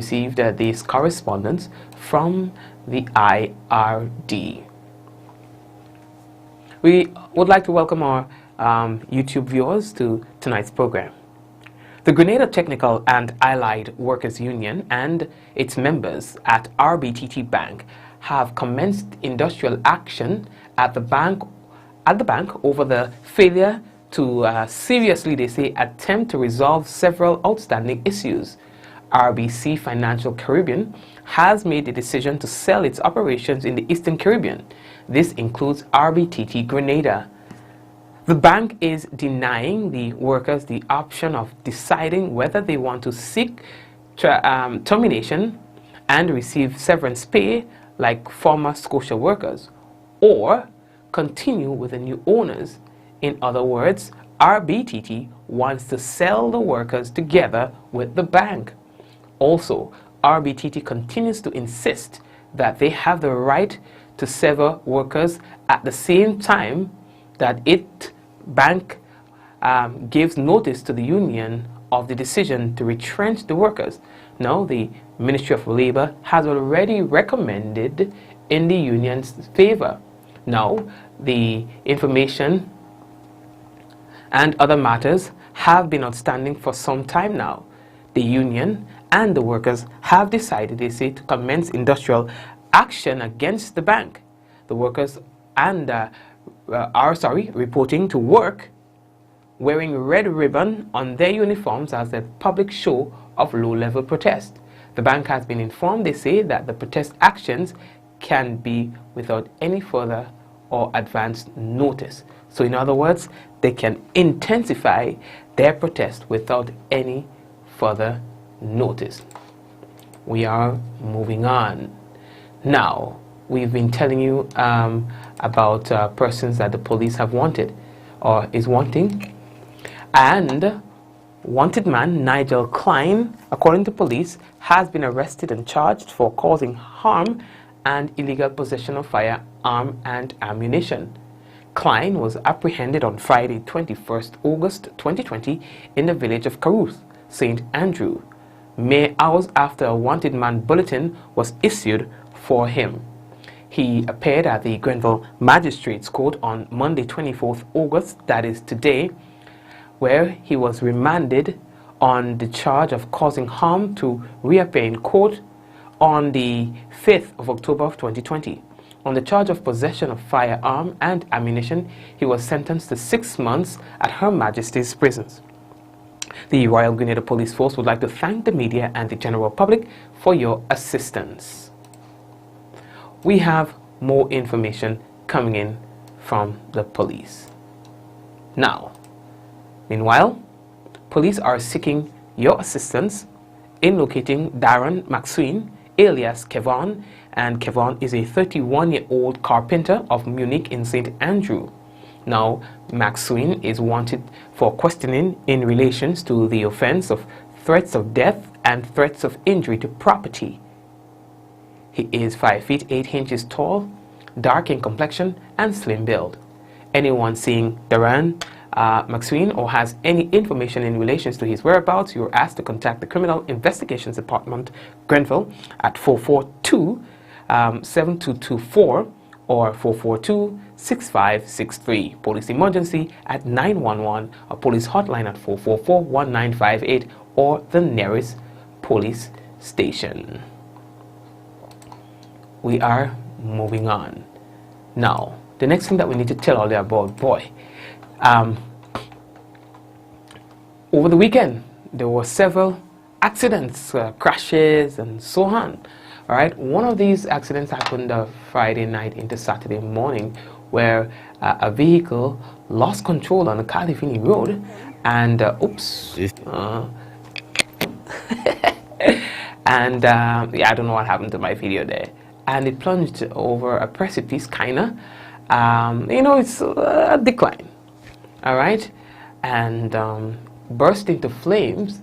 received this correspondence from the IRD. We would like to welcome our YouTube viewers to tonight's program. The Grenada Technical and Allied Workers Union and its members at RBTT Bank have commenced industrial action at the bank over the failure to seriously, they say, attempt to resolve several outstanding issues. RBC Financial Caribbean has made the decision to sell its operations in the Eastern Caribbean. This includes RBTT Grenada. The bank is denying the workers the option of deciding whether they want to seek termination and receive severance pay like former Scotia workers, or continue with the new owners. In other words, RBTT wants to sell the workers together with the bank. Also, RBTT continues to insist that they have the right to sever workers at the same time that bank gives notice to the union of the decision to retrench the workers. Now, the Ministry of Labour has already recommended in the union's favor. Now, the information and other matters have been outstanding for some time now. The union and the workers have decided, they say, to commence industrial action against the bank. The workers are reporting to work wearing red ribbon on their uniforms as a public show of low-level protest. The bank has been informed, they say, that the protest actions can be without any further or advanced notice. So in other words, they can intensify their protest without any further notice. We are moving on. Now, we've been telling you about persons that the police have wanted or is wanting. And wanted man Nigel Klein, according to police, has been arrested and charged for causing harm and illegal possession of firearm and ammunition. Klein was apprehended on Friday, 21st August 2020 in the village of Caruth, St. Andrew, mere hours after a wanted man bulletin was issued for him. He appeared at the Grenville Magistrates Court on Monday, 24th August, that is today, where he was remanded on the charge of causing harm to reappear in court on the 5th of October of 2020. On the charge of possession of firearm and ammunition, he was sentenced to 6 months at Her Majesty's prisons. The Royal Grenada Police Force would like to thank the media and the general public for your assistance. We have more information coming in from the police. Now, meanwhile, police are seeking your assistance in locating Darren McSween, alias Kevon, and Kevon is a 31-year-old carpenter of Munich in St. Andrew. Now, McSween is wanted for questioning in relations to the offense of threats of death and threats of injury to property. He is 5 feet 8 inches tall, dark in complexion, and slim build. Anyone seeing Darren McSween or has any information in relations to his whereabouts, you are asked to contact the Criminal Investigations Department, Grenville, at 442-7224 or 442-6563. Police emergency at 911, a police hotline at 444-1958, or the nearest police station. We are moving on. Now, the next thing that we need to tell all you about, over the weekend, there were several accidents, crashes, and so on. All right, one of these accidents happened Friday night into Saturday morning, where a vehicle lost control on the Califini Road, and yeah, I don't know what happened to my video there, and it plunged over a precipice, kinda. It's a decline. All right, and burst into flames.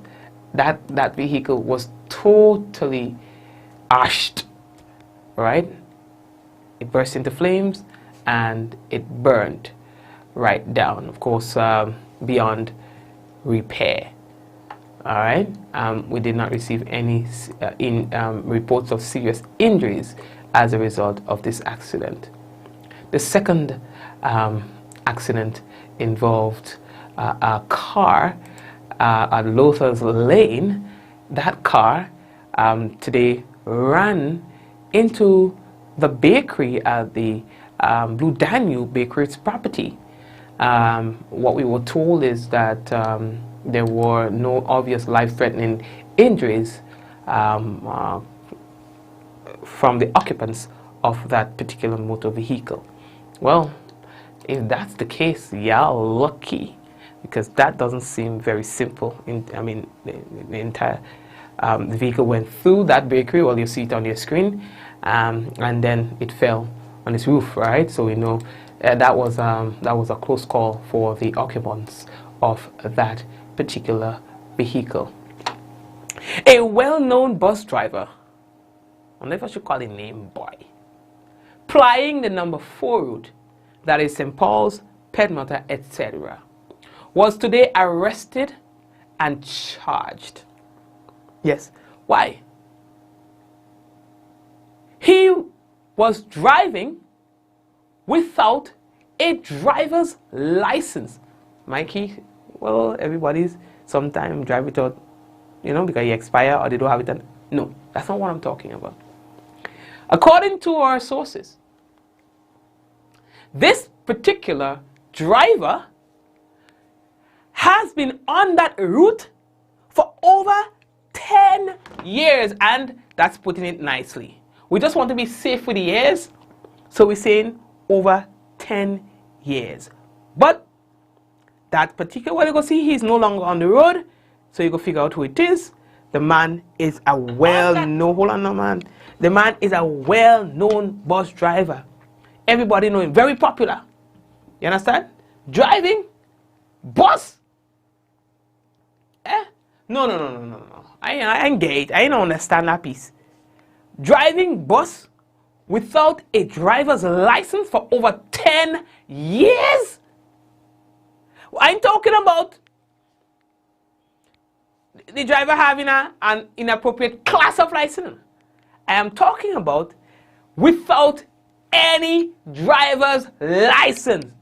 That vehicle was totally ashed, right? It burst into flames and it burned right down, of course, beyond repair. All right. We did not receive any reports of serious injuries as a result of this accident. The second accident involved a car at Lothar's Lane. That car today ran into the bakery at the Blue Danube Bakery's property. What we were told is that there were no obvious life-threatening injuries from the occupants of that particular motor vehicle. Well, if that's the case, y'all lucky, because that doesn't seem very simple. The entire the vehicle went through that bakery. Well, you see it on your screen, and then it fell on its roof, right? So we know that was a close call for the occupants of that particular vehicle. A well-known bus driver, I don't know if I should call him name boy, plying the number 4 route, that is St. Paul's, Pedmota, etc., was today arrested and charged. Yes. Why? He was driving without a driver's license. Mikey, well, everybody's sometimes drive without, because you expire or they don't have it. No, that's not what I'm talking about. According to our sources, this particular driver has been on that route for over 10 years, and that's putting it nicely. We just want to be safe with the years, so we're saying over 10 years. But that particular one, you go see, he's no longer on the road, so you go figure out who it is. The man is a well-known, hold on, no man. The man is a well-known bus driver. Everybody know him, very popular. You understand? Driving bus. No. I engage. I don't understand that piece. Driving bus without a driver's license for over 10 years? I'm talking about the driver having an inappropriate class of license. I am talking about without any driver's license.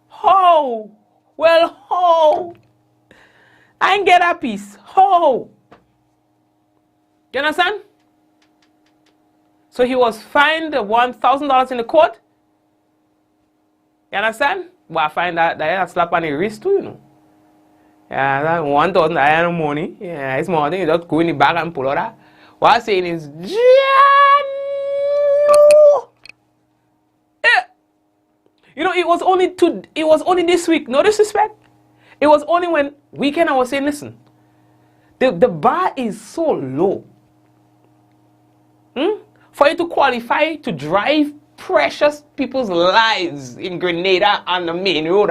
How? Well, how? I ain't get that piece. How? You understand? So he was fined $1,000 in the court. You understand? But I find that a slap on the wrist too, Yeah, that $1,000 money. Yeah, it's more than you just go in the bag and pull out that. What I'm saying is, it was only this week, no disrespect. It was only when weekend I was saying, listen, the bar is so low. For you to qualify to drive precious people's lives in Grenada on the main road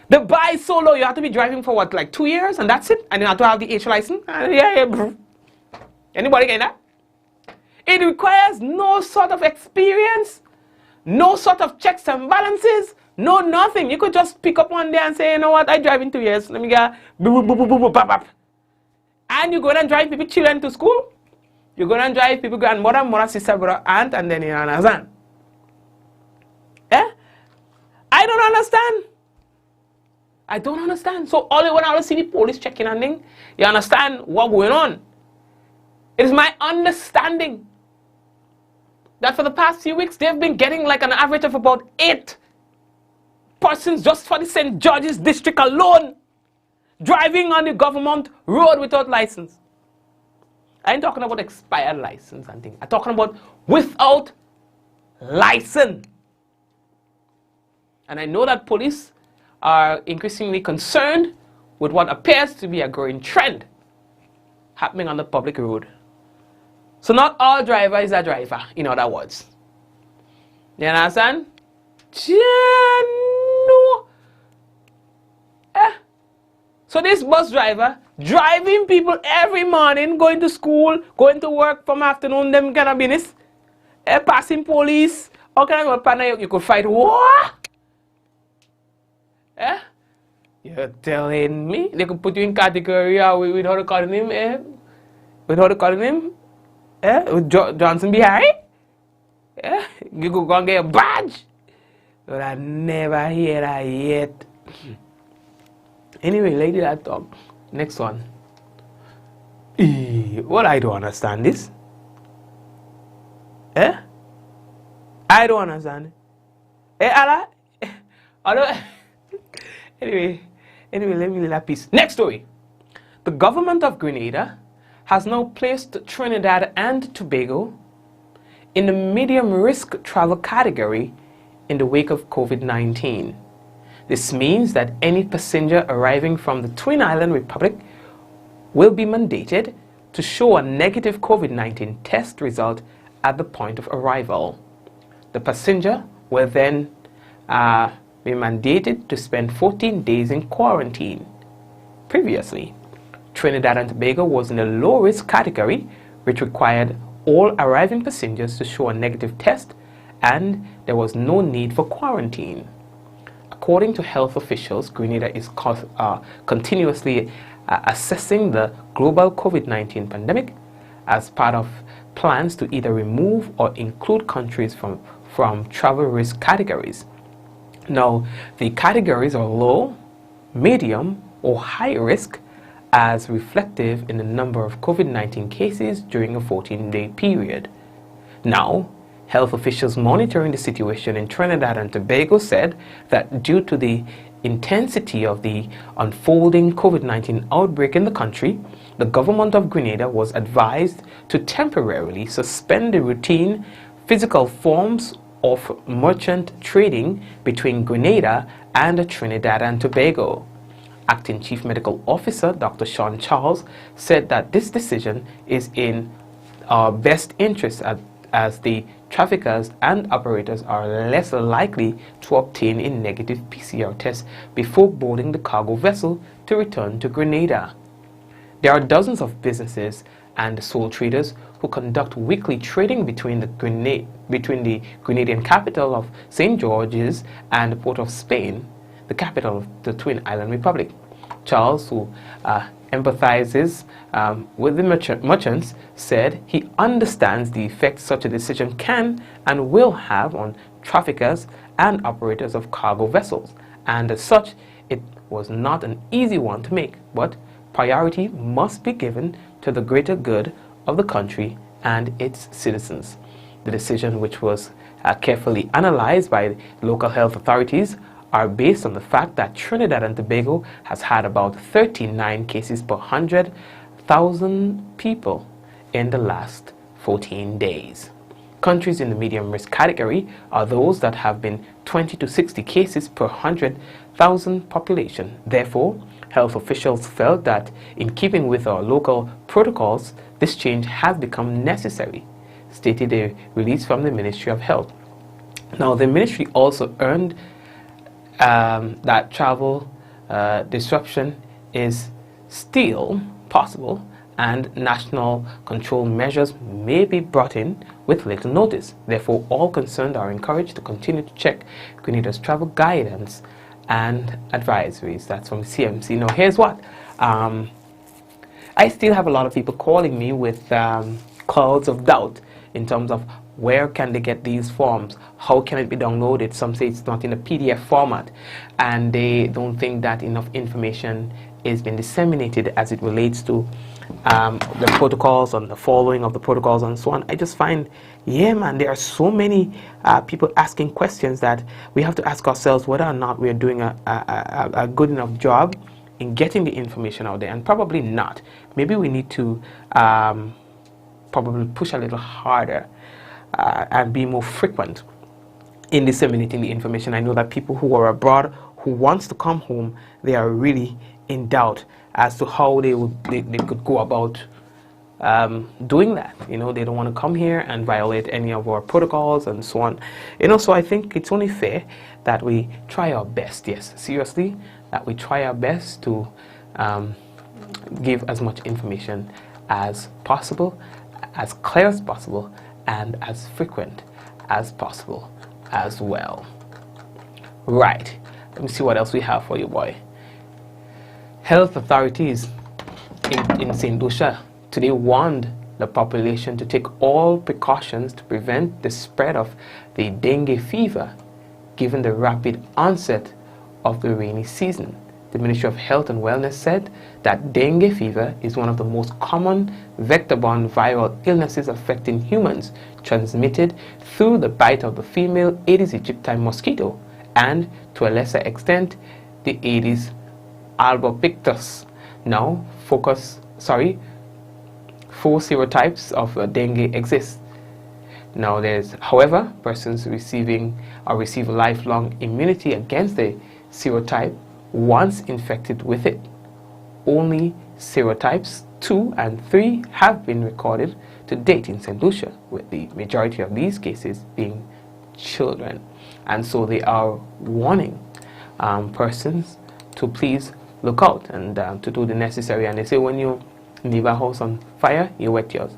the bar is so low, you have to be driving for what, like 2 years, and that's it? And you have to have the H license? Anybody get that? It requires no sort of experience, no sort of checks and balances, no nothing. You could just pick up one day and say, you know what, I drive in 2 years. Let me get and you go and drive people children to school. You go and drive people grandmother, mother, sister, brother, aunt, and then you understand. I don't understand. I don't understand. So when I see the police checking and thing, you understand what's going on. It is my understanding that for the past few weeks, they've been getting like an average of about 8 persons just for the St. George's district alone, driving on the government road without license. I ain't talking about expired license and things. I'm talking about without license. And I know that police are increasingly concerned with what appears to be a growing trend happening on the public road. So not all driver is a driver, in other words. You understand? So this bus driver driving people every morning, going to school, going to work from afternoon, them kind of business, passing police, all kind of partner, you could fight war. Eh? You're telling me they could put you in category with how to call him, eh? With how to call him? Eh? With Johnson behind? Eh? You go and get a badge? But I never hear that yet. Anyway, lady that talk. Next one. Well, I don't understand this. Eh? I don't understand. Eh, Allah? I don't. Anyway, let me leave that piece. Next story. The government of Grenada has now placed Trinidad and Tobago in the medium risk travel category in the wake of COVID-19. This means that any passenger arriving from the Twin Island Republic will be mandated to show a negative COVID-19 test result at the point of arrival. The passenger will then be mandated to spend 14 days in quarantine. Previously, Trinidad and Tobago was in a low-risk category, which required all arriving passengers to show a negative test, and there was no need for quarantine. According to health officials, Grenada is continuously assessing the global COVID-19 pandemic as part of plans to either remove or include countries from travel risk categories. Now, the categories are low, medium, or high risk, as reflective in the number of COVID-19 cases during a 14-day period. Now, health officials monitoring the situation in Trinidad and Tobago said that due to the intensity of the unfolding COVID-19 outbreak in the country, the government of Grenada was advised to temporarily suspend the routine physical forms of merchant trading between Grenada and Trinidad and Tobago. Acting Chief Medical Officer Dr. Sean Charles said that this decision is in our best interest as the traffickers and operators are less likely to obtain a negative PCR test before boarding the cargo vessel to return to Grenada. There are dozens of businesses and sole traders who conduct weekly trading between the Grenadian capital of St. George's and the Port of Spain, the capital of the Twin Island Republic. Charles, who empathizes with the merchants, said he understands the effect such a decision can and will have on traffickers and operators of cargo vessels, and as such, it was not an easy one to make, but priority must be given to the greater good of the country and its citizens. The decision, which was carefully analyzed by local health authorities, are based on the fact that Trinidad and Tobago has had about 39 cases per 100,000 people in the last 14 days. Countries in the medium risk category are those that have been 20 to 60 cases per 100,000 population. Therefore, health officials felt that in keeping with our local protocols, this change has become necessary, stated a release from the Ministry of Health. Now, the ministry also earned that travel disruption is still possible and national control measures may be brought in with little notice. Therefore, all concerned are encouraged to continue to check Grenada's travel guidance and advisories. That's from CMC. Now, here's what. I still have a lot of people calling me with clouds of doubt in terms of where can they get these forms? How can it be downloaded? Some say it's not in a PDF format, and they don't think that enough information is being disseminated as it relates to the protocols and the following of the protocols and so on. I just find, yeah, man, there are so many people asking questions that we have to ask ourselves whether or not we're doing a good enough job in getting the information out there, and probably not. Maybe we need to probably push a little harder and be more frequent in disseminating the information. I know that people who are abroad who wants to come home, they are really in doubt as to how they could go about doing that. You know, they don't want to come here and violate any of our protocols and so on. You know, so I think it's only fair that we try our best, yes, seriously, that we try our best to give as much information as possible, as clear as possible, and as frequent as possible as well. Right. Let me see what else we have for you, boy. Health authorities in St. Lucia today warned the population to take all precautions to prevent the spread of the dengue fever, given the rapid onset of the rainy season. The Ministry of Health and Wellness said that dengue fever is one of the most common vector-borne viral illnesses affecting humans, transmitted through the bite of the female Aedes aegypti mosquito and, to a lesser extent, the Aedes albopictus. Now, four serotypes of dengue exist. Now, however, persons receive lifelong immunity against the serotype once infected with it. Only serotypes 2 and 3 have been recorded to date in St. Lucia, with the majority of these cases being children. And so they are warning persons to please look out and to do the necessary. And they say when you leave a house on fire, you wet yours.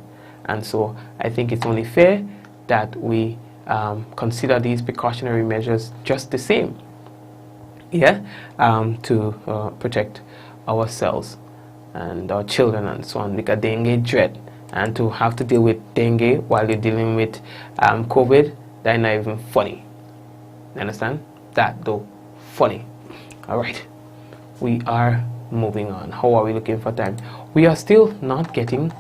And so I think it's only fair that we consider these precautionary measures just the same, to protect ourselves and our children and so on, because dengue dread, and to have to deal with dengue while you're dealing with COVID, that's not even funny. You understand? That though, funny. All right, we are moving on. How are we looking for time? We are still not getting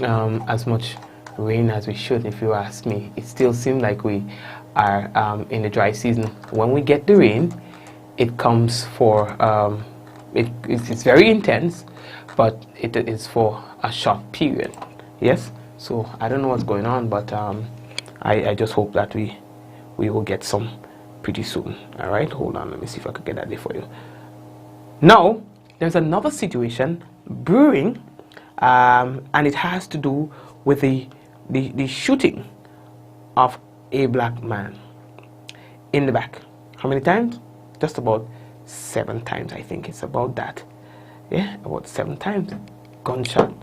as much rain as we should, if you ask me. It still seems like we are in the dry season. When we get the rain, it comes for it's very intense, but it is for a short period. Yes, so I don't know what's going on, but I just hope that we will get some pretty soon. All right, hold on, let me see if I can get that there for you. Now there's another situation brewing, and it has to do with the shooting of a black man in the back. How many times? Just about 7 times, I think it's about that. Yeah, about 7 times. Gunshot,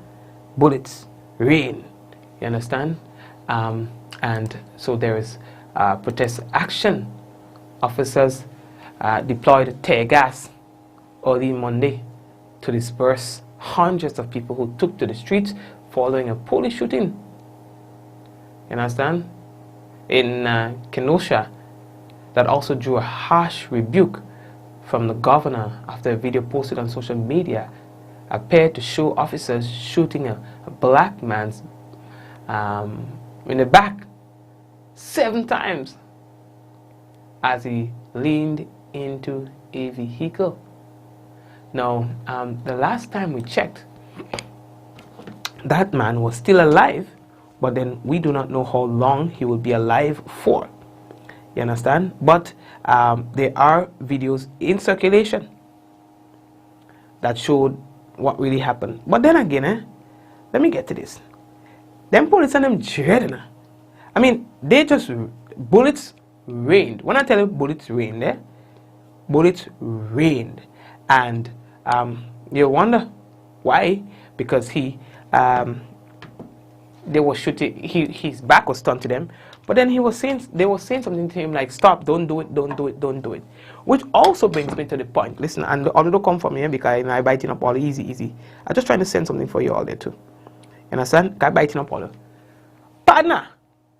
bullets, rain. You understand? And so there is protest action. Officers deployed tear gas early Monday to disperse hundreds of people who took to the streets following a police shooting. You understand? In Kenosha, that also drew a harsh rebuke from the governor after a video posted on social media appeared to show officers shooting a black man's in the back 7 times as he leaned into a vehicle. Now, the last time we checked, that man was still alive, but then we do not know how long he will be alive for. You understand? But there are videos in circulation that showed what really happened. But then again, let me get to this. Them police and them dreading. I mean, they just, bullets rained. When I tell you bullets rained, bullets rained. And you wonder why? Because they were shooting, his back was turned to them. But then they were saying something to him like, stop, don't do it, don't do it, don't do it. Which also brings me to the point. Listen, and although don't come from here because I biting up all easy. I'm just trying to send something for you all there too. You understand? I biting up all. Partner,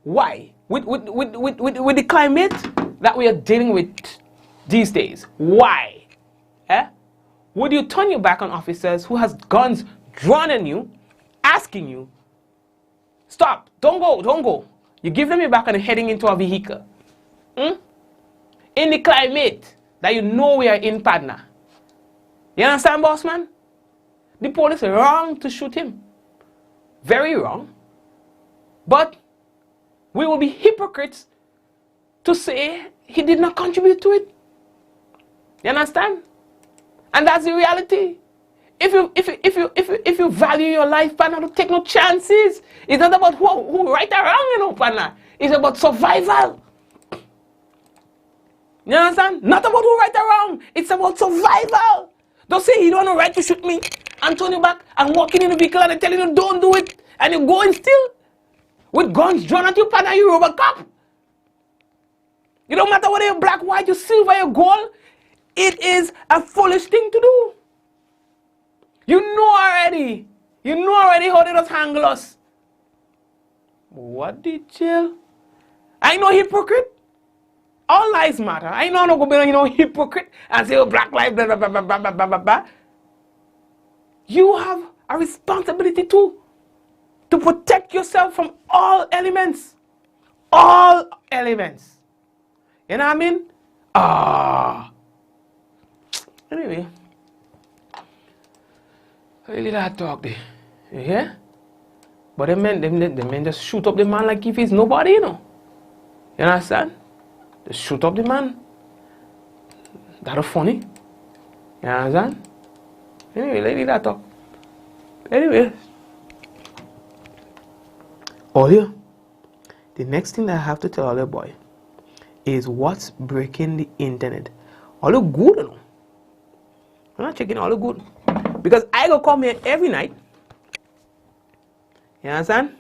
why? With the climate that we are dealing with these days, why? Would you turn your back on officers who has guns drawn on you, asking you, stop, don't go. You give them your back and they're heading into a vehicle. In the climate that you know we are in, partner. You understand, boss man? The police are wrong to shoot him. Very wrong. But we will be hypocrites to say he did not contribute to it. You understand? And that's the reality. If you value your life, partner, don't take no chances. It's not about who right or wrong, partner. It's about survival. You understand? Not about who right or wrong. It's about survival. Don't say you don't have a right to shoot me and turn your back and walking in the vehicle and telling you don't do it, and you're going still with guns drawn at you, partner. You Robocop. It don't matter whether you're black, white, you silver, you're gold. It is a foolish thing to do. You know already. You know already how they just handle us. What the chill? I know hypocrite. All lives matter. I know I'm not going to be hypocrite and say, oh, black lives, blah, blah, blah, blah, blah, blah, blah, blah. You have a responsibility too to protect yourself from all elements. All elements. You know what I mean? Anyway. Really that talk there. You hear? But the men just shoot up the man like if he's nobody, you know. You understand? They shoot up the man. That's funny. You understand? Anyway, lady that talk. Anyway. Olio, the next thing that I have to tell Olio boy is what's breaking the internet. Olio good, you know. I'm not checking Olio good. Because I go come here every night. You understand?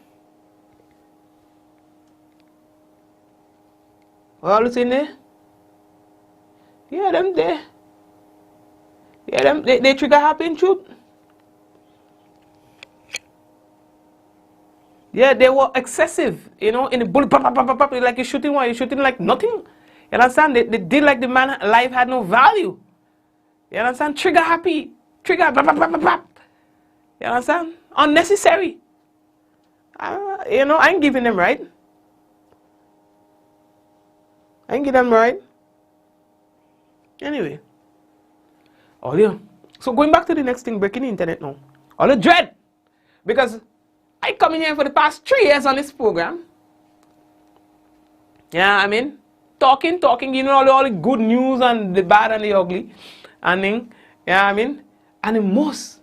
All you in there? Yeah, them there. Yeah, them they trigger happy in truth. Yeah, they were excessive, you know, in the bullet, like you're shooting like nothing. You understand? They did like the man life had no value. You understand? Trigger happy. Trigger, you understand? Unnecessary. You know, I ain't giving them right. I ain't giving them right. Anyway. Oh yeah. So going back to the next thing, breaking the internet now. All the dread. Because I come in here for the past 3 years on this program. Yeah, I mean, talking, you know, all the good news and the bad and the ugly. And then, yeah, I mean, and the most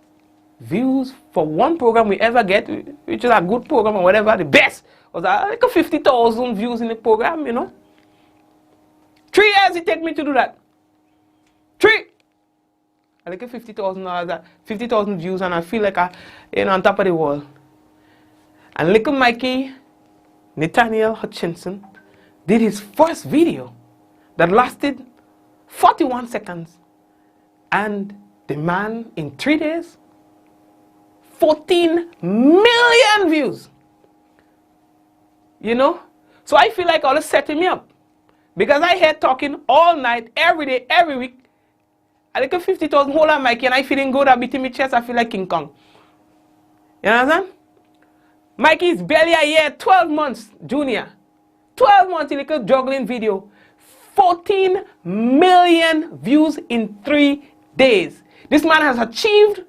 views for one program we ever get, which is a good program or whatever, the best, was like 50,000 views in the program, you know. 3 years it take me to do that. 3. I like $50,000, 50,000 views, and I feel like you know, on top of the world. And little Mikey, Nathaniel Hutchinson, did his first video that lasted 41 seconds. And the man, in 3 days, 14 million views. You know? So I feel like all is setting me up. Because I hear talking all night, every day, every week. I like a 50,000 hold on Mikey, and I feeling good. I beating my chest, I feel like King Kong. You understand? Mikey is barely a year, 12 months junior. 12 months in like a juggling video. 14 million views in 3 days. This man has achieved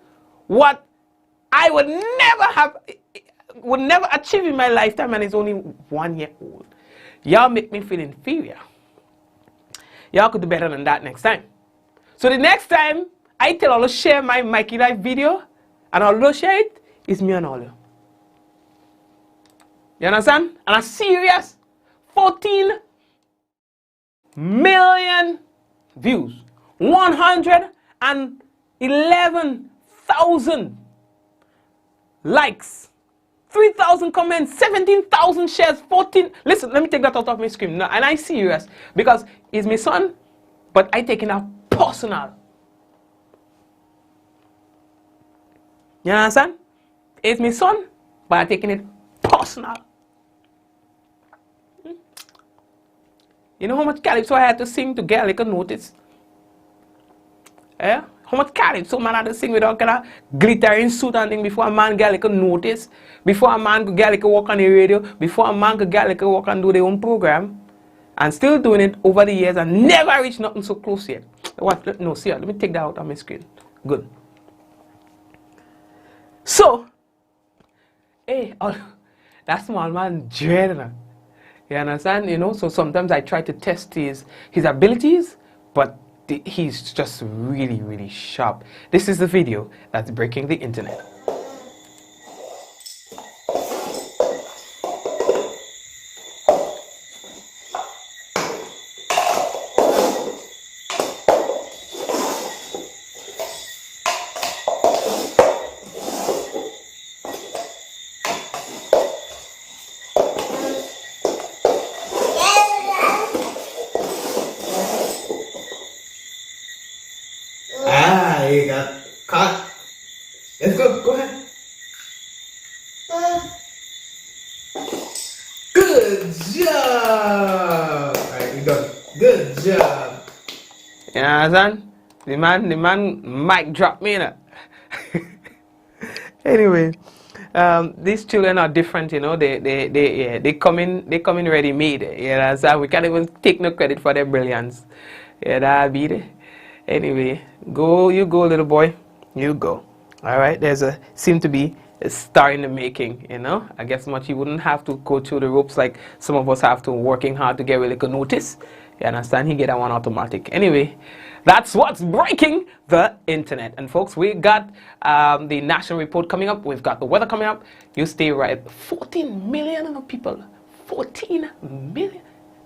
what I would never achieve in my lifetime, and he's only 1 year old. Y'all make me feel inferior. Y'all could do better than that next time. So the next time I tell all to share my Mikey Life video, and all to share it, it's me and all you. You understand? And I'm serious. 14 million views. 111,000 likes. 3,000 comments, 17,000 shares, 14. Listen, let me take that out of my screen. No, and I'm serious because he's my son, but I take it out personal. You understand? It's my son, but I'm taking it personal. You know how much calypso I had to sing to get like a notice? Yeah? How much calypso man had to sing without kind of glittering suit and thing before a man get like a notice, before a man could get like a walk on the radio, before a man could get like a walk and do their own program, and still doing it over the years and never reached nothing so close yet. What? No, see, let me take that out on my screen. Good. So, hey, that small man dreading. You understand? You know, so sometimes I try to test his abilities, but he's just really, really sharp. This is the video that's breaking the internet. Go ahead. Good job. Alright, we done. Good job. You know what I'm saying? The man mic dropped me in it. Anyway, these children are different, you know. They come in ready made. You know, so we can't even take no credit for their brilliance. Yeah, that beat it. Anyway, you go, little boy, you go. All right. Seem to be a star in the making, you know. I guess much you wouldn't have to go through the ropes like some of us have to, working hard to get a little notice. You understand? He get that one automatic. Anyway, that's what's breaking the internet. And folks, we got the national report coming up. We've got the weather coming up. You stay right. 14 million people. 14 million.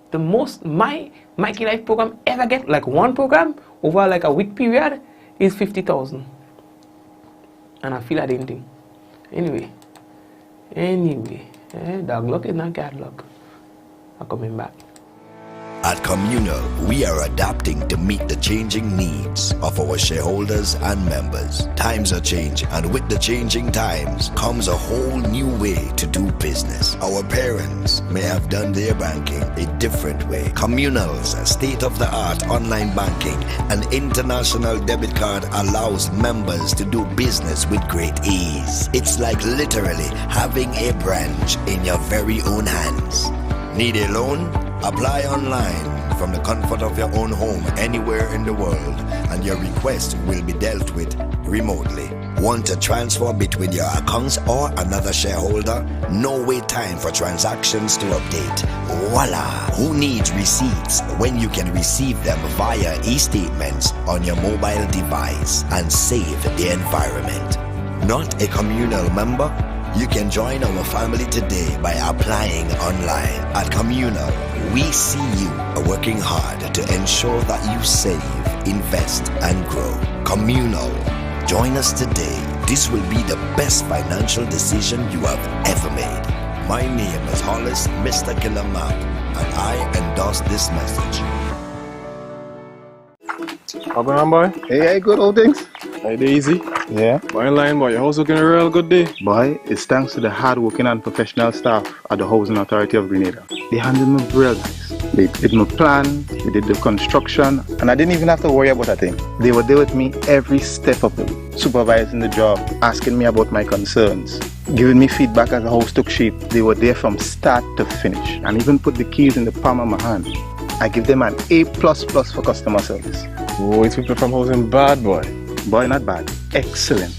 The most my Mikey Life program ever get, like one program over like a week period, is 50,000. And I feel I didn't think. Anyway, dog luck is not cat luck. I'm coming back. At Communal, we are adapting to meet the changing needs of our shareholders and members. Times are changing, and with the changing times comes a whole new way to do business. Our parents may have done their banking a different way. Communal's state-of-the-art online banking and international debit card allows members to do business with great ease. It's like literally having a branch in your very own hands. Need a loan? Apply online from the comfort of your own home anywhere in the world, and your request will be dealt with remotely. Want to transfer between your accounts or another shareholder? No wait time for transactions to update. Voila! Who needs receipts when you can receive them via e-statements on your mobile device and save the environment? Not a communal member? You can join our family today by applying online. At Communal, we see you working hard to ensure that you save, invest, and grow. Communal, join us today. This will be the best financial decision you have ever made. My name is Hollis Mr. Killer Map, and I endorse this message. How going on, boy? Hey, good old things. Hey, easy. Yeah. Boy, in line, boy. Your house looking a real good day. Boy, it's thanks to the hard-working and professional staff at the Housing Authority of Grenada. They handled me real nice. They did my plan, they did the construction, and I didn't even have to worry about a thing. They were there with me every step of the way, supervising the job, asking me about my concerns, giving me feedback as the house took shape. They were there from start to finish, and even put the keys in the palm of my hand. I give them an A++ for customer service. Oh, it's people from housing bad, boy. Boy, not bad. Excellent.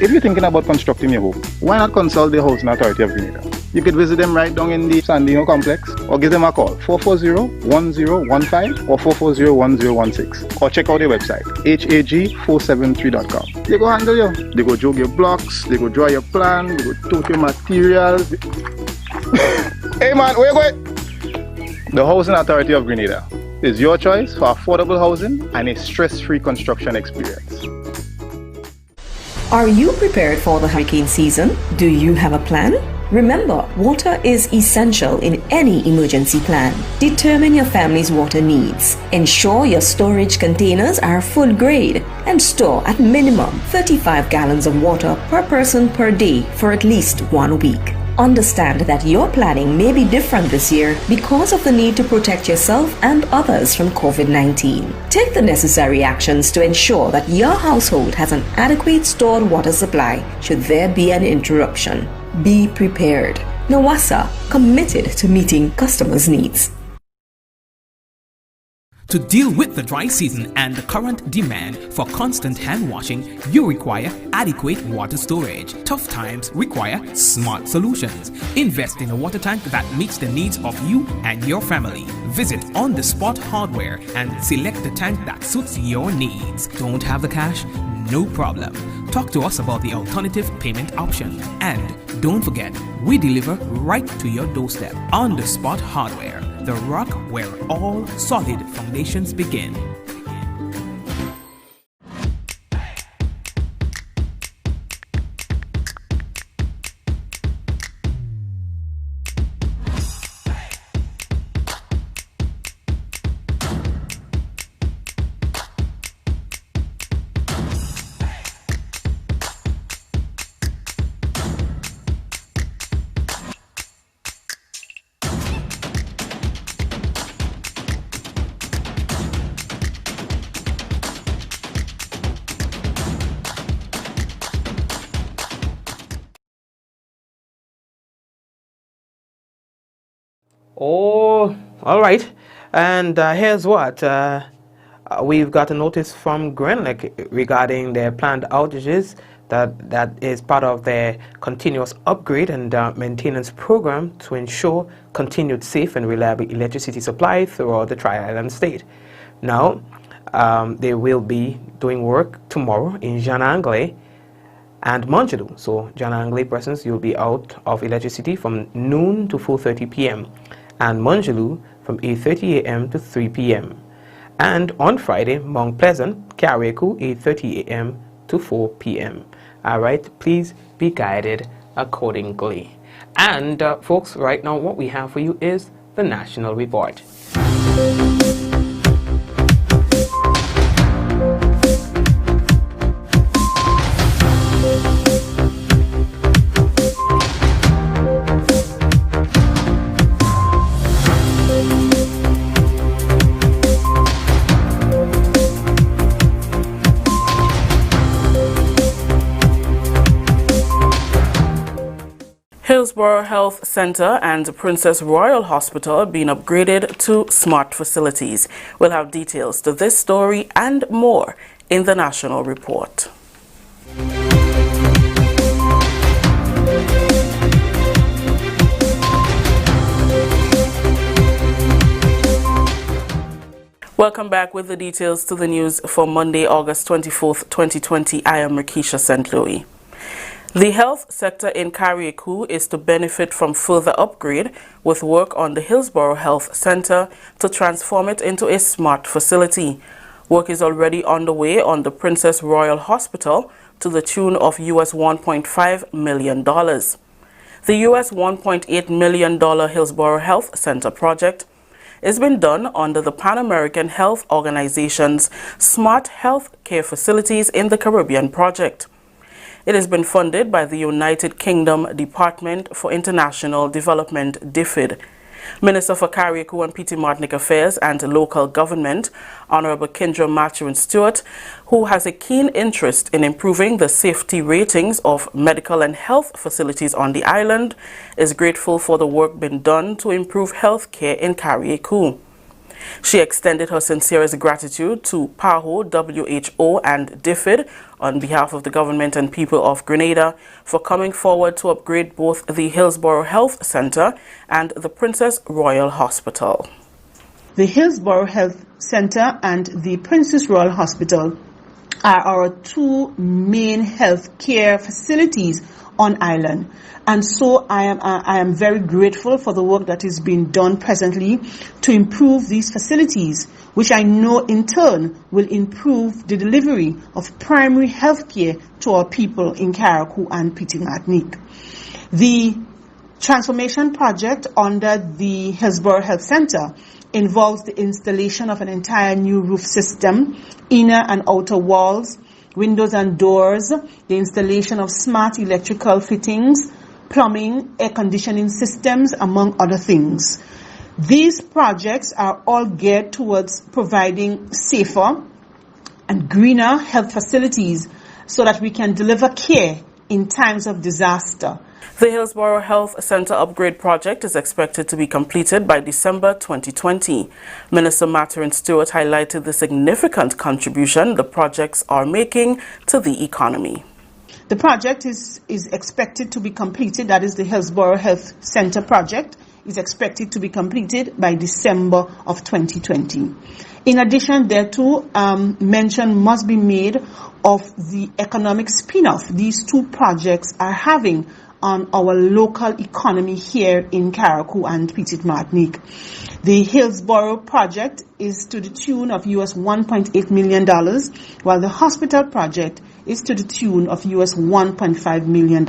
If you're thinking about constructing your home, why not consult the Housing Authority of Grenada? You could visit them right down in the Sandino complex, or give them a call 440-1015 or 440-1016, or check out their website hag473.com. They go handle you. They go jog your blocks, they go draw your plan, they go tote your materials. Hey man, where you going? The Housing Authority of Grenada is your choice for affordable housing and a stress-free construction experience. Are you prepared for the hurricane season? Do you have a plan? Remember, water is essential in any emergency plan. Determine your family's water needs. Ensure your storage containers are food grade and store at minimum 35 gallons of water per person per day for at least 1 week. Understand that your planning may be different this year because of the need to protect yourself and others from COVID-19. Take the necessary actions to ensure that your household has an adequate stored water supply should there be an interruption. Be prepared. NAWASA, committed to meeting customers' needs. To deal with the dry season and the current demand for constant hand washing, you require adequate water storage. Tough times require smart solutions. Invest in a water tank that meets the needs of you and your family. Visit On The Spot Hardware and select the tank that suits your needs. Don't have the cash? No problem. Talk to us about the alternative payment option. And don't forget, we deliver right to your doorstep. On The Spot Hardware, the rock where all solid foundations begin. Oh, all right. And here's what. We've got a notice from Grenada regarding their planned outages that is part of their continuous upgrade and maintenance program to ensure continued safe and reliable electricity supply throughout the Tri-Island state. Now, they will be doing work tomorrow in Janangle and Manjadu. So Janangle persons, you'll be out of electricity from noon to 4:30 p.m. and Manjadu from 8:30 a.m. to 3 p.m. And on Friday, Mount Pleasant, Carriacou, 8:30 a.m. to 4 p.m. All right, please be guided accordingly. And folks, right now what we have for you is the National Report. Hillsborough Health Center and Princess Royal Hospital are being upgraded to smart facilities. We'll have details to this story and more in the National Report. Welcome back with the details to the news for Monday, August 24th, 2020. I am Rikisha St. Louis. The health sector in Carriacou is to benefit from further upgrade with work on the Hillsborough Health Center to transform it into a smart facility. Work is already underway on the Princess Royal Hospital to the tune of US $1.5 million. The US $1.8 million Hillsborough Health Center project is being done under the Pan American Health Organization's Smart Health Care Facilities in the Caribbean project. It has been funded by the United Kingdom Department for International Development, DFID. Minister for Carriacou and Petit Martinique Affairs and Local Government, Honorable Kendra Mathurin-Stewart, who has a keen interest in improving the safety ratings of medical and health facilities on the island, is grateful for the work being done to improve health care in Carriacou. She extended her sincerest gratitude to TAWU, WHO, and DFID on behalf of the government and people of Grenada for coming forward to upgrade both the Hillsborough Health Center and the Princess Royal Hospital. The Hillsborough Health Center and the Princess Royal Hospital are our two main health care facilities on island. And so I am very grateful for the work that is being done presently to improve these facilities, which I know in turn will improve the delivery of primary health care to our people in Carriacou and Petit Martinique. The transformation project under the Hillsborough Health Center involves the installation of an entire new roof system, inner and outer walls, windows and doors, the installation of smart electrical fittings, plumbing, air conditioning systems, among other things. These projects are all geared towards providing safer and greener health facilities so that we can deliver care in times of disaster. The Hillsborough Health Center upgrade project is expected to be completed by December 2020. Minister Mathurin-Stewart highlighted the significant contribution the projects are making to the economy. The project is expected to be completed, that is the Hillsborough Health Center project, is expected to be completed by December of 2020. In addition thereto, mention must be made of the economic spin-off these two projects are having on our local economy here in Carriacou and Petit Martinique. The Hillsborough project is to the tune of US $1.8 million, while the hospital project is to the tune of US $1.5 million.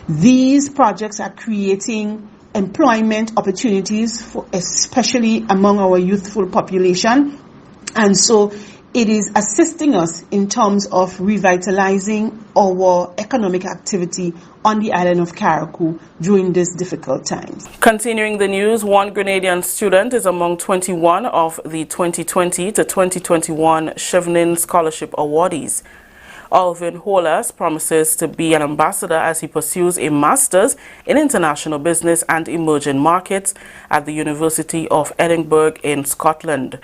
These projects are creating employment opportunities, especially among our youthful population, and so it is assisting us in terms of revitalizing our economic activity on the island of Carriacou during these difficult times. Continuing the news, one Grenadian student is among 21 of the 2020 to 2021 Chevening Scholarship awardees. Alvin Holas promises to be an ambassador as he pursues a master's in international business and emerging markets at the University of Edinburgh in Scotland.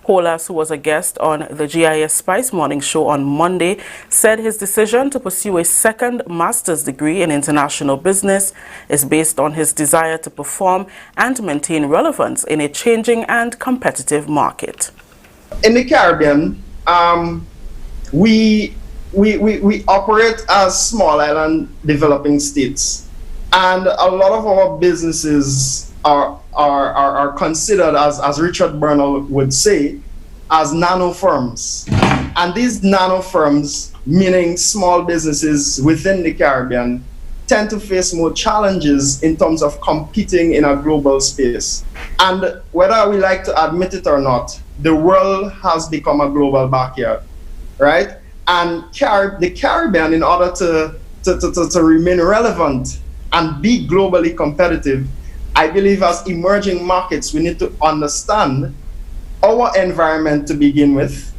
Holas, who was a guest on the GIS Spice Morning Show on Monday, said his decision to pursue a second master's degree in international business is based on his desire to perform and maintain relevance in a changing and competitive market. In the Caribbean, we operate as small island developing states, and a lot of our businesses are considered, as Richard Bernal would say, as nano firms. And these nano firms, meaning small businesses within the Caribbean, tend to face more challenges in terms of competing in a global space. And whether we like to admit it or not, the world has become a global backyard, right? And the Caribbean, in order to remain relevant and be globally competitive, I believe as emerging markets, we need to understand our environment to begin with,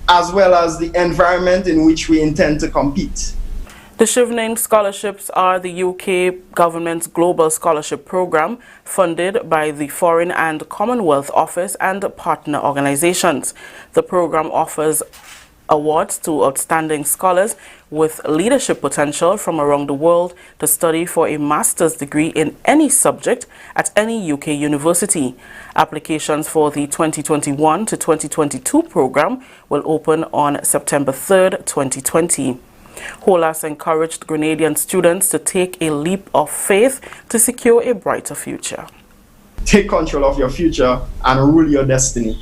as well as the environment in which we intend to compete. The Chevening Scholarships are the UK government's global scholarship program funded by the Foreign and Commonwealth Office and partner organizations. The program offers awards to outstanding scholars with leadership potential from around the world to study for a master's degree in any subject at any UK university. Applications for the 2021 to 2022 program will open on September 3rd, 2020. Holas encouraged Grenadian students to take a leap of faith to secure a brighter future. Take control of your future and rule your destiny,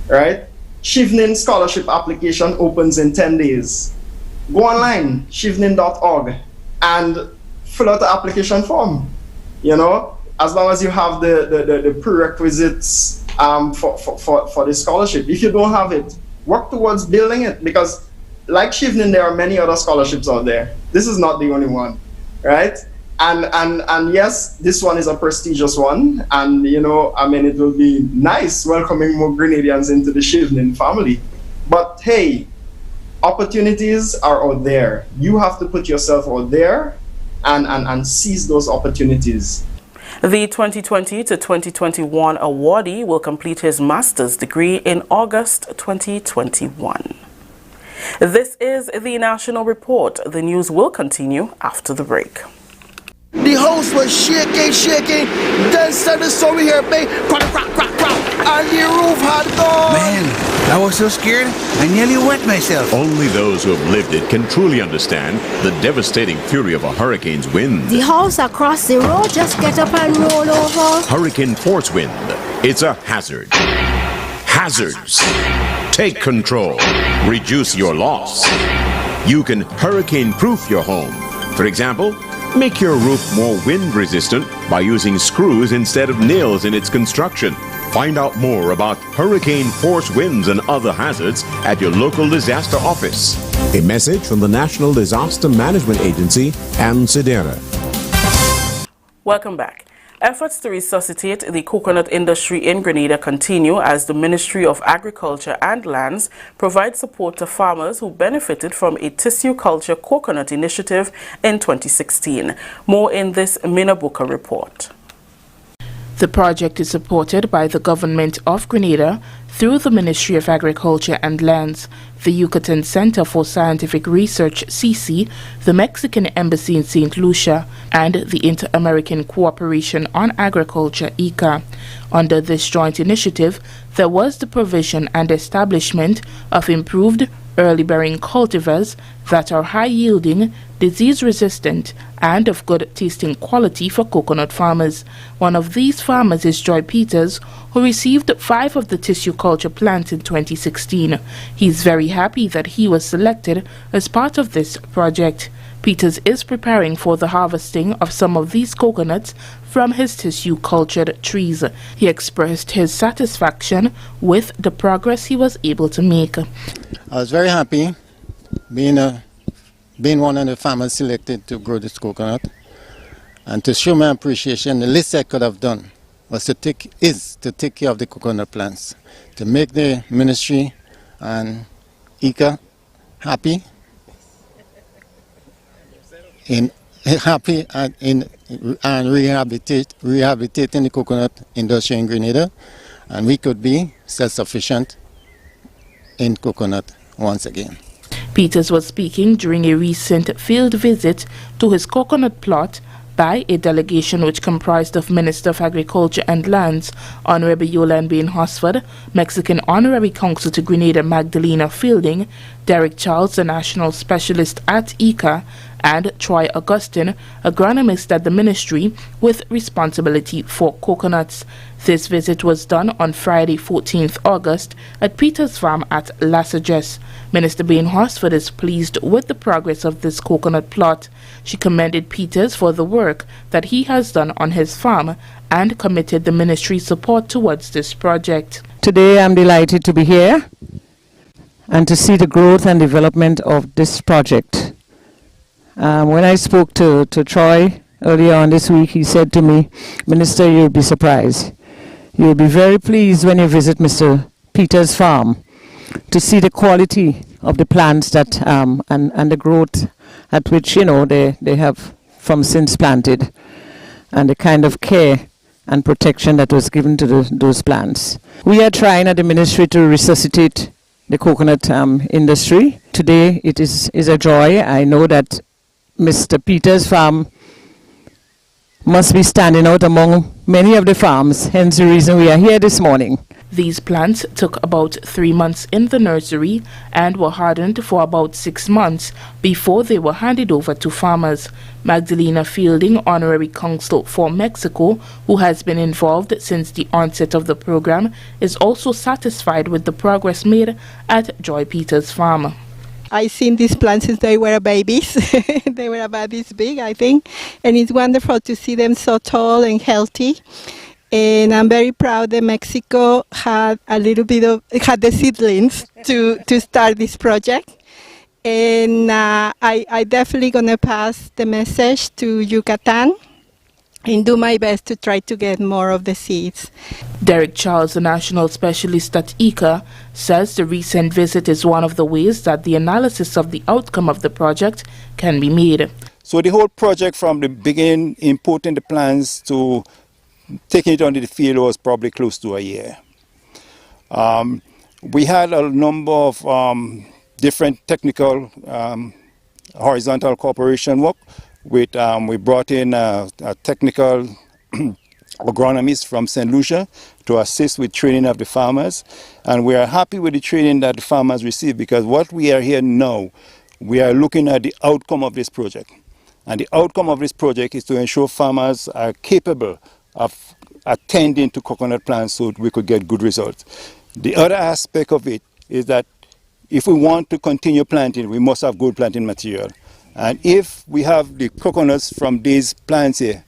right? Chevening scholarship application opens in 10 days. Go online, chevening.org, and fill out the application form. You know, as long as you have the prerequisites for the scholarship. If you don't have it, work towards building it, because like Chevening, there are many other scholarships out there. This is not the only one, right? And yes, this one is a prestigious one, and you know, I mean, it will be nice welcoming more Grenadians into the Chevening family. But hey, opportunities are out there. You have to put yourself out there and seize those opportunities. The 2020 to 2021 awardee will complete his master's degree in August 2021. This is the National Report. The news will continue after the break. The house was shaking. Then suddenly saw we hear bang, crack, and the roof had gone. Man, I was so scared, I nearly wet myself. Only those who have lived it can truly understand the devastating fury of a hurricane's wind. The house across the road just get up and roll over. Hurricane force wind. It's a hazard. Hazards. Take control. Reduce your loss. You can hurricane-proof your home. For example, make your roof more wind-resistant by using screws instead of nails in its construction. Find out more about hurricane force winds and other hazards at your local disaster office. A message from the National Disaster Management Agency and SEDERA. Welcome back. Efforts to resuscitate the coconut industry in Grenada continue as the Ministry of Agriculture and Lands provides support to farmers who benefited from a tissue culture coconut initiative in 2016. More in this Minabuka report. The project is supported by the Government of Grenada through the Ministry of Agriculture and Lands, the Yucatan Center for Scientific Research, CC, the Mexican Embassy in St. Lucia, and the Inter-American Cooperation on Agriculture, ICA. Under this joint initiative, there was the provision and establishment of improved early-bearing cultivars that are high-yielding, disease-resistant, and of good-tasting quality for coconut farmers. One of these farmers is Joy Peters, who received 5 of the tissue culture plants in 2016. He's very happy that he was selected as part of this project. Peters is preparing for the harvesting of some of these coconuts from his tissue-cultured trees. He expressed his satisfaction with the progress he was able to make. I was very happy being one of the farmers selected to grow this coconut, and to show my appreciation, the least I could have done was to take care of the coconut plants, to make the ministry and ICA happy happy and rehabilitating the coconut industry in Grenada, and we could be self-sufficient in coconut once again. Peters was speaking during a recent field visit to his coconut plot by a delegation which comprised of Minister of Agriculture and Lands, Honorable Yolande Bain Hosford, Mexican Honorary Consul to Grenada Magdalena Fielding, Derek Charles, the National Specialist at ICA, and Troy Augustine, agronomist at the ministry with responsibility for coconuts. This visit was done on Friday, 14th August, at Peters Farm at Lassages. Minister Bain Hosford is pleased with the progress of this coconut plot. She commended Peters for the work that he has done on his farm and committed the ministry's support towards this project. Today I'm delighted to be here and to see the growth and development of this project. When I spoke to Troy earlier on this week, he said to me, "Minister, you'll be surprised. You'll be very pleased when you visit Mr. Peters' farm to see the quality of the plants that and the growth at which they have from since planted, and the kind of care and protection that was given to those plants. We are trying at the ministry to resuscitate the coconut industry. Today it is a joy. I know that Mr. Peters' farm must be standing out among many of the farms, hence the reason we are here this morning. These plants took about 3 months in the nursery and were hardened for about 6 months before they were handed over to farmers. Magdalena Fielding, Honorary Consul for Mexico, who has been involved since the onset of the program, is also satisfied with the progress made at Joy Peters' farm. I've seen these plants since they were babies. They were about this big, I think, and it's wonderful to see them so tall and healthy. And I'm very proud that Mexico had had the seedlings to start this project. And I definitely gonna pass the message to Yucatan and do my best to try to get more of the seeds. Derek Charles, the National Specialist at ICA, says the recent visit is one of the ways that the analysis of the outcome of the project can be made. So the whole project from the beginning, importing the plants to taking it onto the field, was probably close to a year. We had a number of different technical horizontal cooperation work. We brought in a technical agronomist from St. Lucia to assist with training of the farmers, and we are happy with the training that the farmers receive, because what we are here now, we are looking at the outcome of this project, and the outcome of this project is to ensure farmers are capable of attending to coconut plants so we could get good results. The other aspect of it is that if we want to continue planting, we must have good planting material. And if we have the coconuts from these plants here,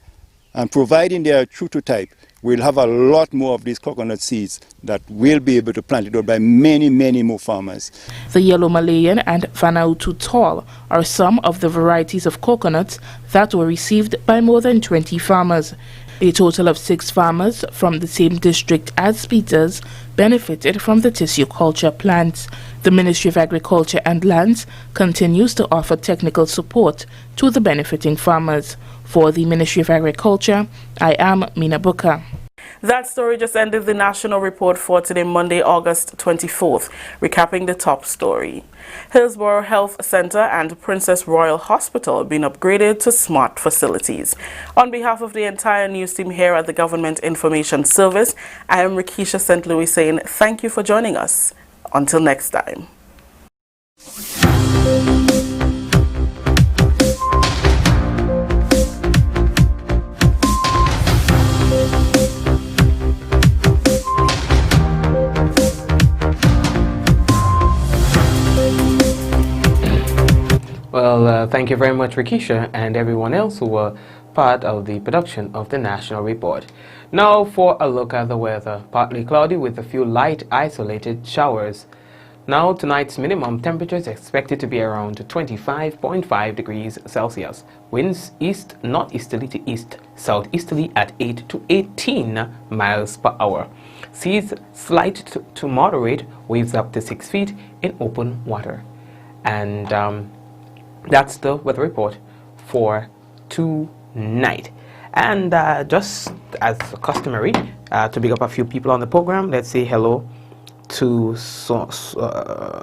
and providing they are true to type, we'll have a lot more of these coconut seeds that will be able to plant it out by many, many more farmers. The Yellow Malayan and Vanuatu Tall are some of the varieties of coconuts that were received by more than 20 farmers. A total of 6 farmers from the same district as Peters benefited from the tissue culture plants. The Ministry of Agriculture and Lands continues to offer technical support to the benefiting farmers. For the Ministry of Agriculture, I am Mina Buka. That story just ended the national report for today, Monday, August 24th. Recapping the top story. Hillsborough Health Center and Princess Royal Hospital have been upgraded to smart facilities. On behalf of the entire news team here at the Government Information Service, I am Rikisha St. Louis saying thank you for joining us. Until next time. Well, thank you very much, Rikisha, and everyone else who were part of the production of the National Report. Now for a look at the weather. Partly cloudy with a few light isolated showers. Now tonight's minimum temperature is expected to be around 25.5 degrees Celsius. Winds east, northeasterly to east, southeasterly at 8 to 18 miles per hour. Seas slight to moderate, waves up to 6 feet in open water. And that's the weather report for for tonight. And just as customary, to big up a few people on the program, let's say hello to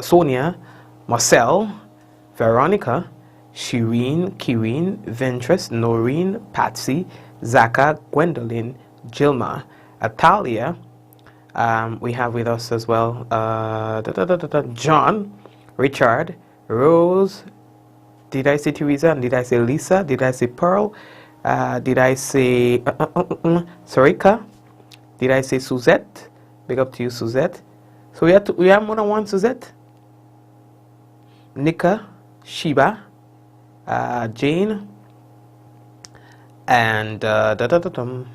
Sonia, Marcel, Veronica, Shireen, Kireen, Ventress, Noreen, Patsy, Zaka, Gwendolyn, Jilma, Atalia. We have with us as well John, Richard, Rose. Did I say Teresa? And did I say Lisa? Did I say Pearl? Did I say Sarika? Did I say Suzette? Big up to you, Suzette. So we have more than one Suzette. Nika, Sheba, Jane, and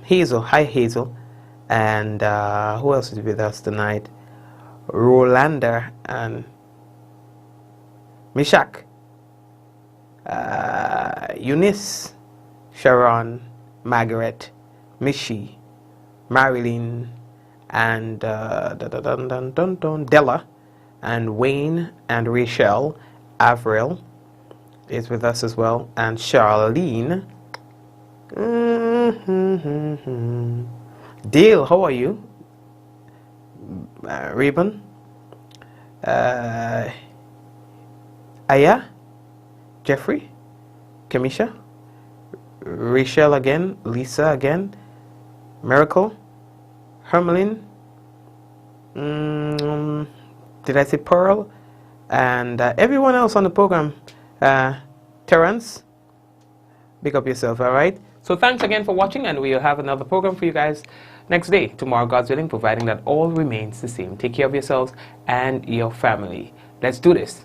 Hazel. Hi, Hazel. And who else is with us tonight? Rolanda and Mishak, Eunice, Sharon, Margaret, Mishi, Marilyn, and Della, and Wayne, and Rachel. Avril is with us as well, and Charlene. Dale, how are you? Reuben, Aya, Jeffrey, Kamisha, Rachel again, Lisa again, Miracle, Hermelin, did I say Pearl? And everyone else on the program, Terrence, pick up yourself, all right? So thanks again for watching, and we'll have another program for you guys next day, tomorrow, God's willing, providing that all remains the same. Take care of yourselves and your family. Let's do this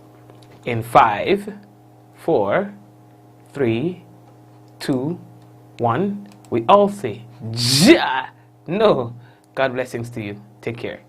in 5, 4, 3, 2, 1. We all say, Ja! No. God blessings to you. Take care.